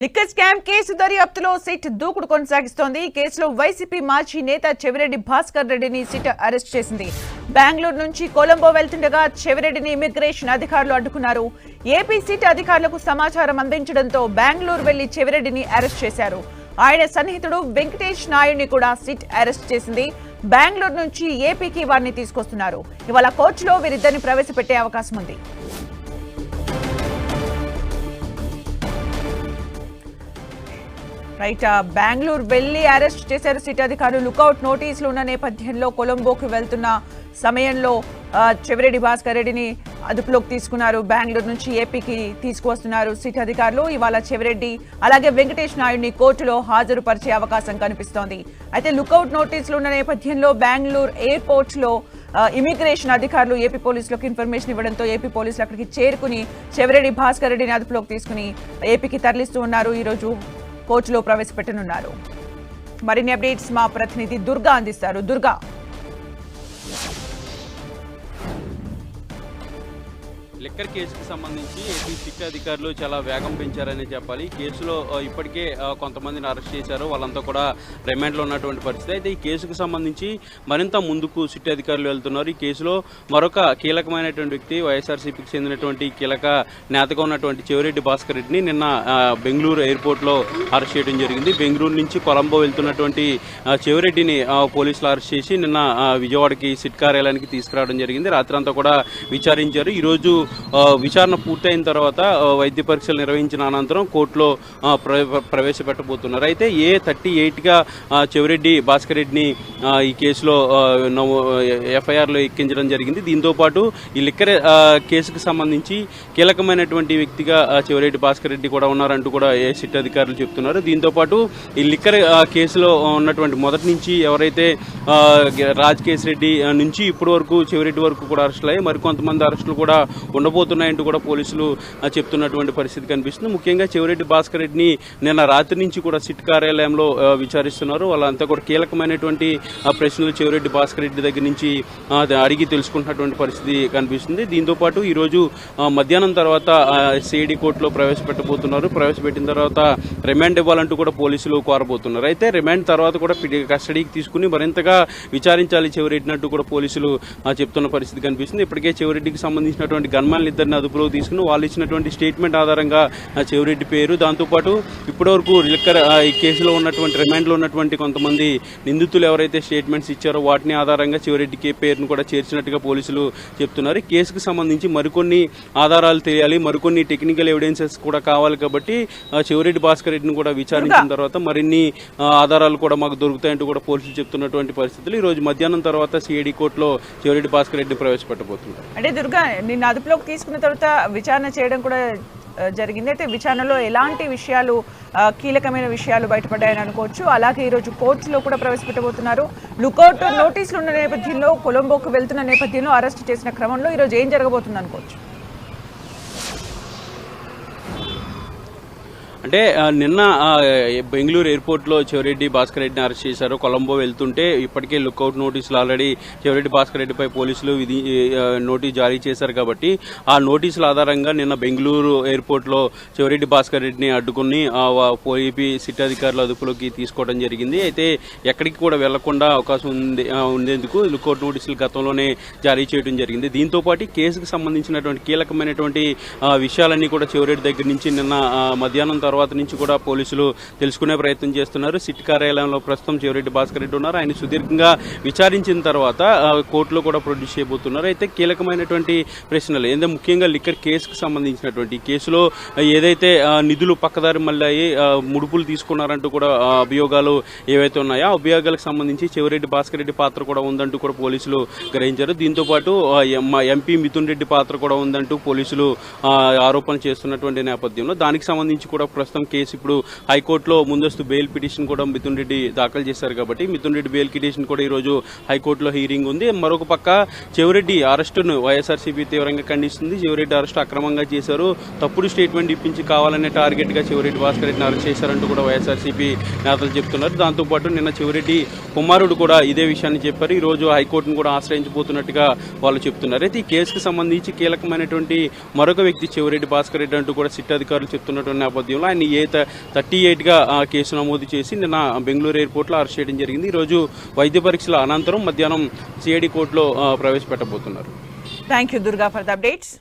Liquor scam case దర్యాప్తులో SIT దూకుడు కొనసాగిస్తోంది. కేసులో వైసీపీ మాజీ నేత చెవిరెడ్డి భాస్కర్ రెడ్డిని సిట్ అరెస్ట్ చేసింది. బెంగళూరు నుంచి కొలంబో వెళ్తుండగా చెవిరెడ్డిని ఇమిగ్రేషన్ అధికారులు అడ్డుకున్నారు. ఏపీ సిట్ అధికారులకు సమాచారం అందించడంతో బెంగళూరు వెళ్లి చెవిరెడ్డిని అరెస్ట్ చేశారు. ఆయన సన్నిహితుడు వెంకటేష్ నాయుడిని కూడా సిట్ అరెస్ట్ చేసింది. బెంగళూరు నుంచి ఏపీకి వారిని తీసుకొస్తున్నారు. ఇవాళ కోర్టులో వీరిద్దరిని ప్రవేశపెట్టే అవకాశం ఉంది. రైట్, బెంగళూరు వెళ్లి అరెస్ట్ చేశారు సిట్ అధికారులు. లుకౌట్ నోటీసులు ఉన్న నేపథ్యంలో కొలంబోకి వెళ్తున్న సమయంలో చెవిరెడ్డి భాస్కర్ రెడ్డిని అదుపులోకి తీసుకున్నారు. బెంగళూరు నుంచి ఏపీకి తీసుకువస్తున్నారు సిట్ అధికారులు. ఇవాళ చెవిరెడ్డి అలాగే వెంకటేష్ నాయుడిని కోర్టులో హాజరుపరిచే అవకాశం కనిపిస్తోంది. అయితే లుకౌట్ నోటీసులు ఉన్న నేపథ్యంలో బెంగళూరు ఎయిర్పోర్ట్ లో ఇమిగ్రేషన్ అధికారులు ఏపీ పోలీసులకు ఇన్ఫర్మేషన్ ఇవ్వడంతో ఏపీ పోలీసులు అక్కడికి చేరుకుని చెవిరెడ్డి భాస్కర్ రెడ్డిని అదుపులోకి తీసుకుని ఏపీకి తరలిస్తూ ఉన్నారు. ఈరోజు కోర్టులో ప్రవేశపెట్టనున్నారు. మరిన్ని అప్డేట్స్ మా ప్రతినిధి దుర్గా అందిస్తారు. దుర్గా, లిక్కర్ కేసుకు సంబంధించి ఏపీ సిట్ అధికారులు చాలా వేగం పెంచారని చెప్పాలి. కేసులో ఇప్పటికే కొంతమందిని అరెస్ట్ చేశారు. వాళ్ళంతా కూడా రిమాండ్లో ఉన్నటువంటి పరిస్థితి. అయితే ఈ కేసుకు సంబంధించి మరింత ముందుకు సిట్ అధికారులు వెళ్తున్నారు. ఈ కేసులో మరొక కీలకమైనటువంటి వ్యక్తి వైఎస్ఆర్సీపీకి చెందినటువంటి కీలక నేతగా ఉన్నటువంటి చెవిరెడ్డి భాస్కర్ రెడ్డిని నిన్న బెంగళూరు ఎయిర్పోర్ట్లో అరెస్ట్ చేయడం జరిగింది. బెంగళూరు నుంచి కొలంబో వెళ్తున్నటువంటి చెవిరెడ్డిని పోలీసులు అరెస్ట్ చేసి నిన్న విజయవాడకి సిట్ కార్యాలయానికి తీసుకురావడం జరిగింది. రాత్రంతా కూడా విచారించారు. ఈరోజు విచారణ పూర్తయిన తర్వాత వైద్య పరీక్షలు నిర్వహించిన అనంతరం కోర్టులో ప్రవేశపెట్టబోతున్నారు. అయితే A38గా చెవిరెడ్డి భాస్కర్ రెడ్డిని ఈ కేసులో ఎఫ్ఐఆర్లో ఎక్కించడం జరిగింది. దీంతోపాటు ఈ లిక్కర్ కేసుకు సంబంధించి కీలకమైనటువంటి వ్యక్తిగా చెవిరెడ్డి భాస్కర్ రెడ్డి కూడా ఉన్నారంటూ కూడా సిట్ అధికారులు చెప్తున్నారు. దీంతోపాటు ఈ లిక్కర్ కేసులో ఉన్నటువంటి మొదటి నుంచి ఎవరైతే రాజకేశ్ రెడ్డి నుంచి ఇప్పటి వరకు చెవిరెడ్డి వరకు కూడా అరెస్టులు అయ్యాయి. మరికొంతమంది అరెస్టులు కూడా ఉండబోతున్నాయంటూ కూడా పోలీసులు చెప్తున్నటువంటి పరిస్థితి కనిపిస్తుంది. ముఖ్యంగా చెవిరెడ్డి భాస్కర్ రెడ్డిని నిన్న రాత్రి నుంచి కూడా సిట్ కార్యాలయంలో విచారిస్తున్నారు. వాళ్ళంతా కూడా కీలకమైనటువంటి ప్రశ్నలు చెవిరెడ్డి భాస్కర్ రెడ్డి దగ్గర నుంచి అడిగి తెలుసుకుంటున్నటువంటి పరిస్థితి కనిపిస్తుంది. దీంతోపాటు ఈరోజు మధ్యాహ్నం తర్వాత సిఐడి కోర్టులో ప్రవేశపెట్టబోతున్నారు. ప్రవేశపెట్టిన తర్వాత రిమాండ్ ఇవ్వాలంటూ కూడా పోలీసులు కోరబోతున్నారు. అయితే రిమాండ్ తర్వాత కూడా కస్టడీకి తీసుకుని మరింతగా విచారించాలి చెవిరెడ్డినట్టు కూడా పోలీసులు చెప్తున్న పరిస్థితి కనిపిస్తుంది. ఇప్పటికే చెవిరెడ్డికి సంబంధించినటువంటి గన్మాన్లు ఇద్దరిని అదుపులో తీసుకుని వాళ్ళు ఇచ్చినటువంటి స్టేట్మెంట్ ఆధారంగా చెవిరెడ్డి పేరు, దాంతోపాటు ఇప్పటివరకు లిక్కర్ ఈ కేసులో ఉన్నటువంటి రిమాండ్లో ఉన్నటువంటి కొంతమంది నిందితులు ఎవరైతే స్టేట్మెంట్స్ ఇచ్చారో వాటిని ఆధారంగా చెవిరెడ్డికి పేరును కూడా చేర్చినట్టుగా పోలీసులు చెప్తున్నారు. ఈ కేసుకు సంబంధించి మరికొన్ని ఆధారాలు తెలియాలి, మరికొన్ని టెక్నికల్ ఎవిడెన్సెస్ కూడా కావాలి. కాబట్టి చెవిరెడ్డి భాస్కర్ రెడ్డిని కూడా విచారించిన తర్వాత మరిన్ని ఆధారాలు కూడా మాకు దొరుకుతాయంటూ కూడా పోలీసులు చెప్తున్నటువంటి పరిస్థితులు. ఈ రోజు మధ్యాహ్నం తర్వాత సిఐడి కోర్టులో చెవిరెడ్డి భాస్కర్ రెడ్డిని ప్రవేశపెట్టబోతున్నారు. అంటే దుర్గా, నిన్న అదుపులోకి తీసుకున్న తర్వాత విచారణ చేయడం కూడా జరిగింది. అయితే విచారణలో ఎలాంటి విషయాలు కీలకమైన విషయాలు బయటపడ్డాయని అనుకోవచ్చు. అలాగే ఈరోజు కోర్టులో కూడా ప్రవేశపెట్టబోతున్నారు. లుకౌట్ నోటీసులు ఉన్న నేపథ్యంలో కొలంబోకు వెళ్తున్న నేపథ్యంలో అరెస్ట్ చేసిన క్రమంలో ఈరోజు ఏం జరగబోతుంది అనుకోవచ్చు? అంటే నిన్న బెంగళూరు ఎయిర్పోర్ట్లో చెవిరెడ్డి భాస్కర్ రెడ్డిని అరెస్ట్ చేశారు. కొలంబో వెళ్తుంటే ఇప్పటికే లుకౌట్ నోటీసులు ఆల్రెడీ చెవిరెడ్డి భాస్కర్ రెడ్డిపై పోలీసులు నోటీసు జారీ చేశారు. కాబట్టి ఆ నోటీసుల ఆధారంగా నిన్న బెంగళూరు ఎయిర్పోర్ట్లో చెవిరెడ్డి భాస్కర్ రెడ్డిని అడ్డుకుని ఏపీ సిట్ అధికారులు అదుపులోకి తీసుకోవడం జరిగింది. అయితే ఎక్కడికి కూడా వెళ్లకుండా అవకాశం ఉండేందుకు లుకౌట్ నోటీసులు గతంలోనే జారీ చేయడం జరిగింది. దీంతోపాటు కేసుకు సంబంధించినటువంటి కీలకమైనటువంటి విషయాలన్నీ కూడా చెవిరెడ్డి దగ్గర నుంచి నిన్న మధ్యాహ్నం తర్వాత నుంచి కూడా పోలీసులు తెలుసుకునే ప్రయత్నం చేస్తున్నారు. సిట్ కార్యాలయంలో ప్రస్తుతం చెవిరెడ్డి భాస్కర్ రెడ్డి ఉన్నారు. ఆయన సుదీర్ఘంగా విచారించిన తర్వాత కోర్టులో కూడా ప్రొడ్యూస్ చేయబోతున్నారు. అయితే కీలకమైనటువంటి ప్రశ్నలు ఏంటంటే ముఖ్యంగా లిక్కర్ కేసుకు సంబంధించినటువంటి కేసులో ఏదైతే నిధులు పక్కదారి మళ్ళీ ముడుపులు తీసుకున్నారంటూ కూడా అభియోగాలు ఏవైతే ఉన్నాయో ఆ అభియోగాలకు సంబంధించి చెవిరెడ్డి భాస్కర్ రెడ్డి పాత్ర కూడా ఉందంటూ కూడా పోలీసులు గ్రహించారు. దీంతోపాటు ఎంపీ మిథున్ రెడ్డి పాత్ర కూడా ఉందంటూ పోలీసులు ఆరోపణలు చేస్తున్నటువంటి నేపథ్యంలో దానికి సంబంధించి కూడా ప్రస్తుతం కేసు ఇప్పుడు హైకోర్టులో ముందస్తు బెయిల్ పిటిషన్ కూడా మిథున్ రెడ్డి దాఖలు చేశారు. కాబట్టి మిథున్ రెడ్డి బెయిల్ పిటిషన్ కూడా ఈ రోజు హైకోర్టులో హీరింగ్ ఉంది. మరొక పక్క చెవిరెడ్డి అరెస్టును వైఎస్ఆర్సీపీ తీవ్రంగా ఖండిస్తుంది. చెవిరెడ్డి అరెస్టు అక్రమంగా చేశారు, తప్పుడు స్టేట్మెంట్ ఇప్పించి కావాలనే టార్గెట్ గా చెవిరెడ్డి భాస్కర్ రెడ్డిని అరెస్ట్ చేశారంటూ కూడా వైఎస్ఆర్సీపీ నేతలు చెప్తున్నారు. దాంతోపాటు నిన్న చెవిరెడ్డి కుమారుడు కూడా ఇదే విషయాన్ని చెప్పారు. ఈ రోజు హైకోర్టును కూడా ఆశ్రయించబోతున్నట్టుగా వాళ్ళు చెప్తున్నారు. అయితే ఈ కేసుకు సంబంధించి కీలకమైనటువంటి మరొక వ్యక్తి చెవిరెడ్డి భాస్కర్ రెడ్డి అంటూ కూడా సిట్ అధికారులు చెప్తున్నటువంటి నేపథ్యంలో ఆయన 38గా కేసు నమోదు చేసి నిన్న బెంగళూరు ఎయిర్పోర్ట్లో అరెస్ట్ చేయడం జరిగింది. ఈరోజు వైద్య పరీక్షల అనంతరం మధ్యాహ్నం సిఐడి కోర్టులో ప్రవేశపెట్టబోతున్నారు. Thank you Durga for the updates.